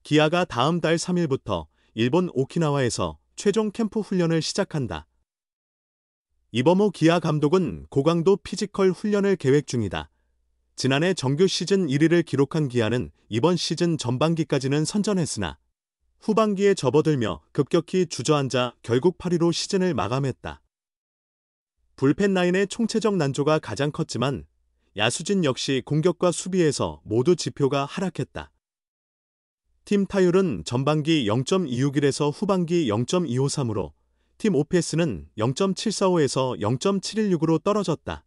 기아가 다음 달 3일부터 일본 오키나와에서 최종 캠프 훈련을 시작한다. 이범호 기아 감독은 고강도 피지컬 훈련을 계획 중이다. 지난해 정규 시즌 1위를 기록한 기아는 이번 시즌 전반기까지는 선전했으나 후반기에 접어들며 급격히 주저앉아 결국 8위로 시즌을 마감했다. 불펜 라인의 총체적 난조가 가장 컸지만 야수진 역시 공격과 수비에서 모두 지표가 하락했다. 팀 타율은 전반기 0.261에서 후반기 0.253으로 팀 오페스는 0.745에서 0.716으로 떨어졌다.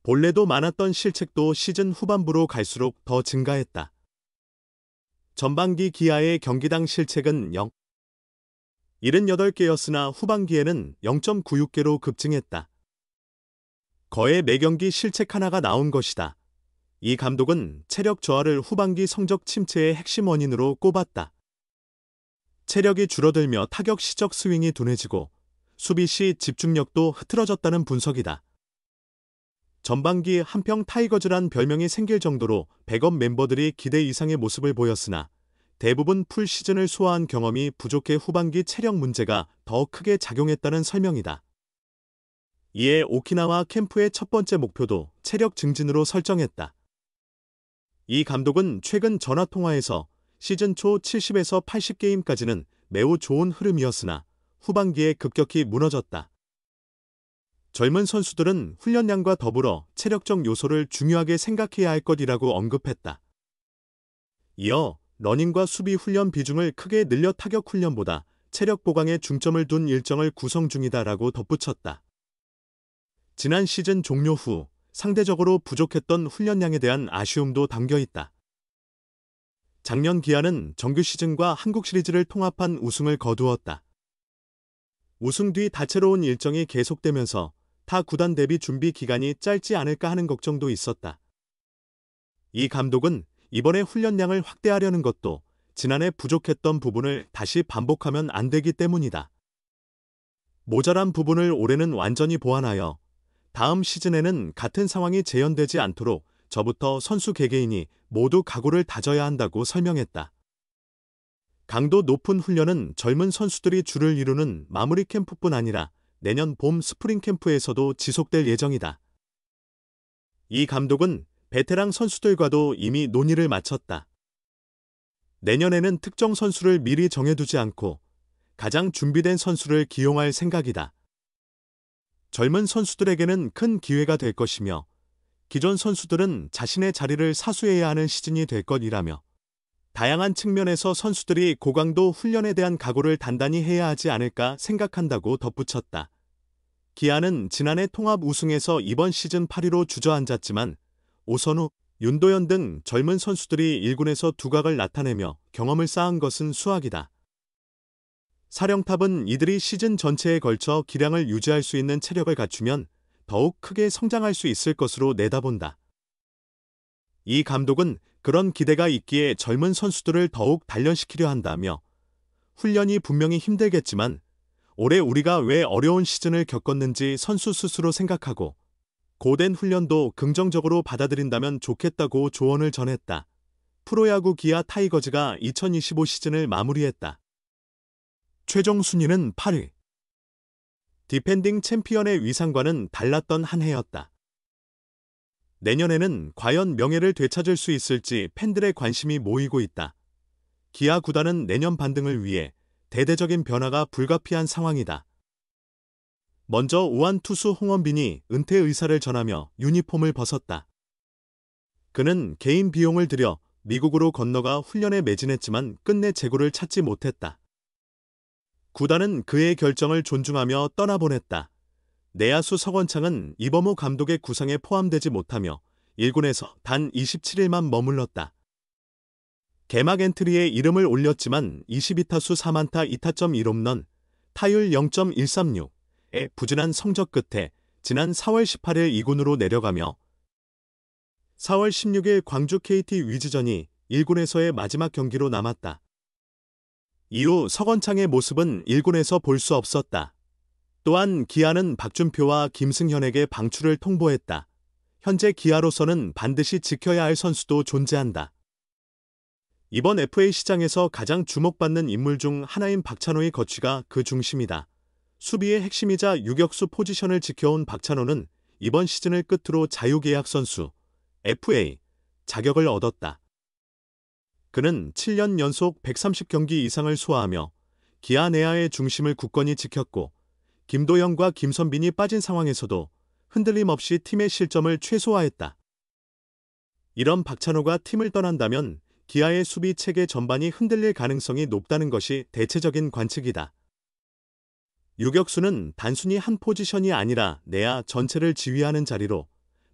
본래도 많았던 실책도 시즌 후반부로 갈수록 더 증가했다. 전반기 기아의 경기당 실책은 78개였으나 후반기에는 0.96개로 급증했다. 거의 매경기 실책 하나가 나온 것이다. 이 감독은 체력 저하를 후반기 성적 침체의 핵심 원인으로 꼽았다. 체력이 줄어들며 타격 시적 스윙이 둔해지고 수비 시 집중력도 흐트러졌다는 분석이다. 전반기 한평 타이거즈란 별명이 생길 정도로 백업 멤버들이 기대 이상의 모습을 보였으나 대부분 풀 시즌을 소화한 경험이 부족해 후반기 체력 문제가 더 크게 작용했다는 설명이다. 이에 오키나와 캠프의 첫 번째 목표도 체력 증진으로 설정했다. 이 감독은 최근 전화통화에서 시즌 초 70에서 80게임까지는 매우 좋은 흐름이었으나 후반기에 급격히 무너졌다. 젊은 선수들은 훈련량과 더불어 체력적 요소를 중요하게 생각해야 할 것이라고 언급했다. 이어 러닝과 수비 훈련 비중을 크게 늘려 타격 훈련보다 체력 보강에 중점을 둔 일정을 구성 중이다라고 덧붙였다. 지난 시즌 종료 후 상대적으로 부족했던 훈련량에 대한 아쉬움도 담겨있다. 작년 기아는 정규 시즌과 한국 시리즈를 통합한 우승을 거두었다. 우승 뒤 다채로운 일정이 계속되면서 타 구단 대비 준비 기간이 짧지 않을까 하는 걱정도 있었다. 이 감독은 이번에 훈련량을 확대하려는 것도 지난해 부족했던 부분을 다시 반복하면 안 되기 때문이다. 모자란 부분을 올해는 완전히 보완하여 다음 시즌에는 같은 상황이 재현되지 않도록 저부터 선수 개개인이 모두 각오를 다져야 한다고 설명했다. 강도 높은 훈련은 젊은 선수들이 주를 이루는 마무리 캠프뿐 아니라 내년 봄 스프링 캠프에서도 지속될 예정이다. 이 감독은 베테랑 선수들과도 이미 논의를 마쳤다. 내년에는 특정 선수를 미리 정해두지 않고 가장 준비된 선수를 기용할 생각이다. 젊은 선수들에게는 큰 기회가 될 것이며 기존 선수들은 자신의 자리를 사수해야 하는 시즌이 될 것이라며 다양한 측면에서 선수들이 고강도 훈련에 대한 각오를 단단히 해야 하지 않을까 생각한다고 덧붙였다. 기아는 지난해 통합 우승에서 이번 시즌 8위로 주저앉았지만 오선우, 윤도현 등 젊은 선수들이 1군에서 두각을 나타내며 경험을 쌓은 것은 수학이다. 사령탑은 이들이 시즌 전체에 걸쳐 기량을 유지할 수 있는 체력을 갖추면 더욱 크게 성장할 수 있을 것으로 내다본다. 이 감독은 그런 기대가 있기에 젊은 선수들을 더욱 단련시키려 한다며 훈련이 분명히 힘들겠지만 올해 우리가 왜 어려운 시즌을 겪었는지 선수 스스로 생각하고 고된 훈련도 긍정적으로 받아들인다면 좋겠다고 조언을 전했다. 프로야구 기아 타이거즈가 2025 시즌을 마무리했다. 최종 순위는 8위. 디펜딩 챔피언의 위상과는 달랐던 한 해였다. 내년에는 과연 명예를 되찾을 수 있을지 팬들의 관심이 모이고 있다. 기아 구단은 내년 반등을 위해 대대적인 변화가 불가피한 상황이다. 먼저 우완 투수 홍원빈이 은퇴 의사를 전하며 유니폼을 벗었다. 그는 개인 비용을 들여 미국으로 건너가 훈련에 매진했지만 끝내 재고를 찾지 못했다. 구단은 그의 결정을 존중하며 떠나보냈다. 내야수 서건창은 이범호 감독의 구상에 포함되지 못하며 1군에서 단 27일만 머물렀다. 개막 엔트리에 이름을 올렸지만 22타수 4안타 2타점 1홈런, 타율 0.136의 부진한 성적 끝에 지난 4월 18일 2군으로 내려가며 4월 16일 광주 KT 위즈전이 1군에서의 마지막 경기로 남았다. 이후 서건창의 모습은 1군에서 볼 수 없었다. 또한 기아는 박준표와 김승현에게 방출을 통보했다. 현재 기아로서는 반드시 지켜야 할 선수도 존재한다. 이번 FA 시장에서 가장 주목받는 인물 중 하나인 박찬호의 거취가 그 중심이다. 수비의 핵심이자 유격수 포지션을 지켜온 박찬호는 이번 시즌을 끝으로 자유계약 선수 FA 자격을 얻었다. 그는 7년 연속 130경기 이상을 소화하며 기아 내야의 중심을 굳건히 지켰고 김도영과 김선빈이 빠진 상황에서도 흔들림 없이 팀의 실점을 최소화했다. 이런 박찬호가 팀을 떠난다면 기아의 수비 체계 전반이 흔들릴 가능성이 높다는 것이 대체적인 관측이다. 유격수는 단순히 한 포지션이 아니라 내야 전체를 지휘하는 자리로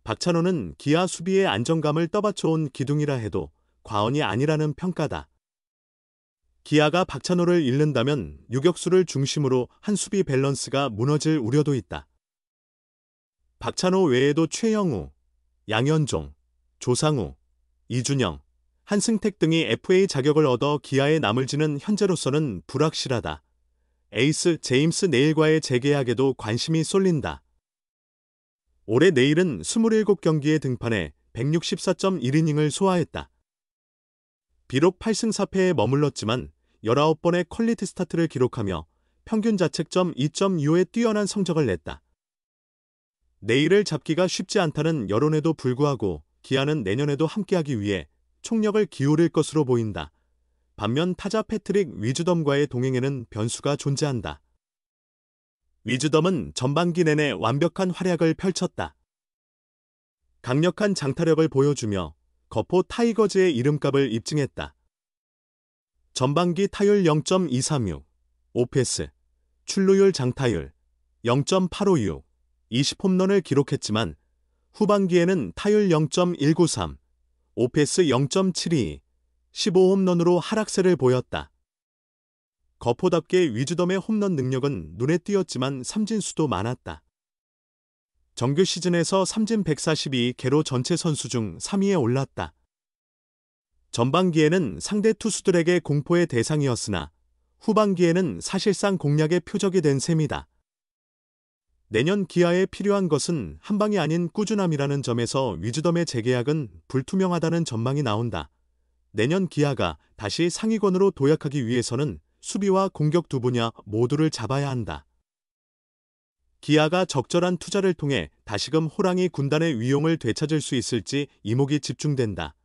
박찬호는 기아 수비의 안정감을 떠받쳐온 기둥이라 해도 과언이 아니라는 평가다. 기아가 박찬호를 잃는다면 유격수를 중심으로 한 수비 밸런스가 무너질 우려도 있다. 박찬호 외에도 최영우, 양현종, 조상우, 이준영, 한승택 등이 FA 자격을 얻어 기아에 남을 지는 현재로서는 불확실하다. 에이스 제임스 네일과의 재계약에도 관심이 쏠린다. 올해 네일은 27경기에 등판해 164.1이닝을 소화했다. 비록 8승 4패에 머물렀지만 19번의 퀄리티 스타트를 기록하며 평균 자책점 2.25의 뛰어난 성적을 냈다. 네일을 잡기가 쉽지 않다는 여론에도 불구하고 기아는 내년에도 함께하기 위해 총력을 기울일 것으로 보인다. 반면 타자 패트릭 위즈덤과의 동행에는 변수가 존재한다. 위즈덤은 전반기 내내 완벽한 활약을 펼쳤다. 강력한 장타력을 보여주며 거포 타이거즈의 이름값을 입증했다. 전반기 타율 0.236, 오페스, 출루율 장타율 0.856, 20홈런을 기록했지만 후반기에는 타율 0.193, 오페스 0.722, 15홈런으로 하락세를 보였다. 거포답게 위즈덤의 홈런 능력은 눈에 띄었지만 삼진수도 많았다. 정규 시즌에서 삼진 142개로 전체 선수 중 3위에 올랐다. 전반기에는 상대 투수들에게 공포의 대상이었으나 후반기에는 사실상 공략의 표적이 된 셈이다. 내년 기아에 필요한 것은 한방이 아닌 꾸준함이라는 점에서 위즈덤의 재계약은 불투명하다는 전망이 나온다. 내년 기아가 다시 상위권으로 도약하기 위해서는 수비와 공격 두 분야 모두를 잡아야 한다. 기아가 적절한 투자를 통해 다시금 호랑이 군단의 위용을 되찾을 수 있을지 이목이 집중된다.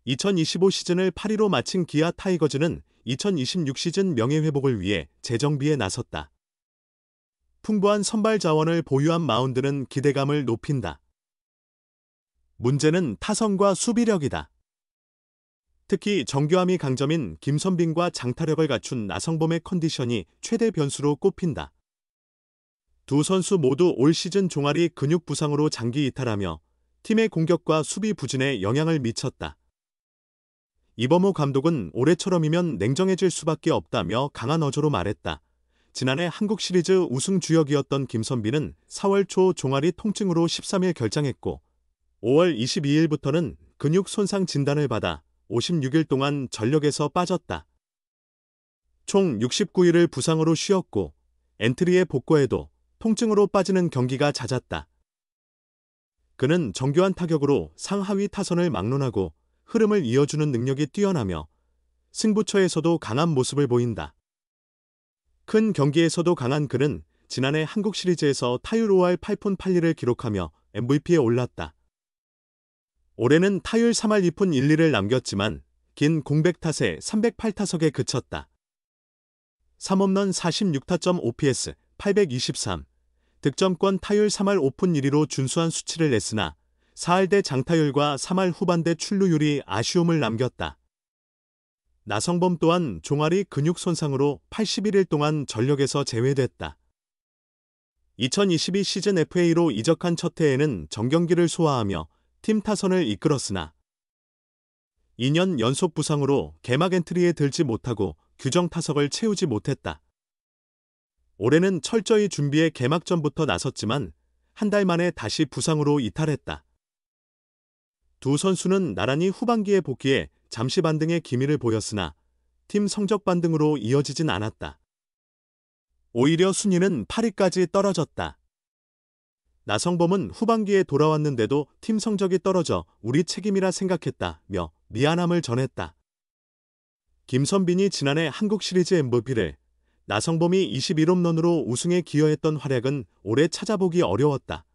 2025 시즌을 8위로 마친 기아 타이거즈는 2026 시즌 명예회복을 위해 재정비에 나섰다. 풍부한 선발 자원을 보유한 마운드는 기대감을 높인다. 문제는 타선과 수비력이다. 특히 정교함이 강점인 김선빈과 장타력을 갖춘 나성범의 컨디션이 최대 변수로 꼽힌다. 두 선수 모두 올 시즌 종아리 근육 부상으로 장기 이탈하며 팀의 공격과 수비 부진에 영향을 미쳤다. 이범호 감독은 올해처럼이면 냉정해질 수밖에 없다며 강한 어조로 말했다. 지난해 한국 시리즈 우승 주역이었던 김선빈은 4월 초 종아리 통증으로 13일 결장했고 5월 22일부터는 근육 손상 진단을 받아 56일 동안 전력에서 빠졌다. 총 69일을 부상으로 쉬었고 엔트리에 복귀해도 통증으로 빠지는 경기가 잦았다. 그는 정교한 타격으로 상하위 타선을 막론하고 흐름을 이어주는 능력이 뛰어나며 승부처에서도 강한 모습을 보인다. 큰 경기에서도 강한 그는 지난해 한국 시리즈에서 타율 5할 8푼 8리를 기록하며 MVP에 올랐다. 올해는 타율 3할 2푼 1리를 남겼지만 긴 공백 탓에 308타석에 그쳤다. 3홈런 46타점 OPS 823, 득점권 타율 3할 5푼 1리로 준수한 수치를 냈으나 4할대 장타율과 3할 후반대 출루율이 아쉬움을 남겼다. 나성범 또한 종아리 근육 손상으로 81일 동안 전력에서 제외됐다. 2022 시즌 FA로 이적한 첫 해에는 정경기를 소화하며 팀 타선을 이끌었으나 2년 연속 부상으로 개막 엔트리에 들지 못하고 규정 타석을 채우지 못했다. 올해는 철저히 준비해 개막전부터 나섰지만 한 달 만에 다시 부상으로 이탈했다. 두 선수는 나란히 후반기에 복귀해 잠시 반등의 기미를 보였으나 팀 성적 반등으로 이어지진 않았다. 오히려 순위는 8위까지 떨어졌다. 나성범은 후반기에 돌아왔는데도 팀 성적이 떨어져 우리 책임이라 생각했다며 미안함을 전했다. 김선빈이 지난해 한국 시리즈 MVP를, 나성범이 21홈런으로 우승에 기여했던 활약은 올해 찾아보기 어려웠다.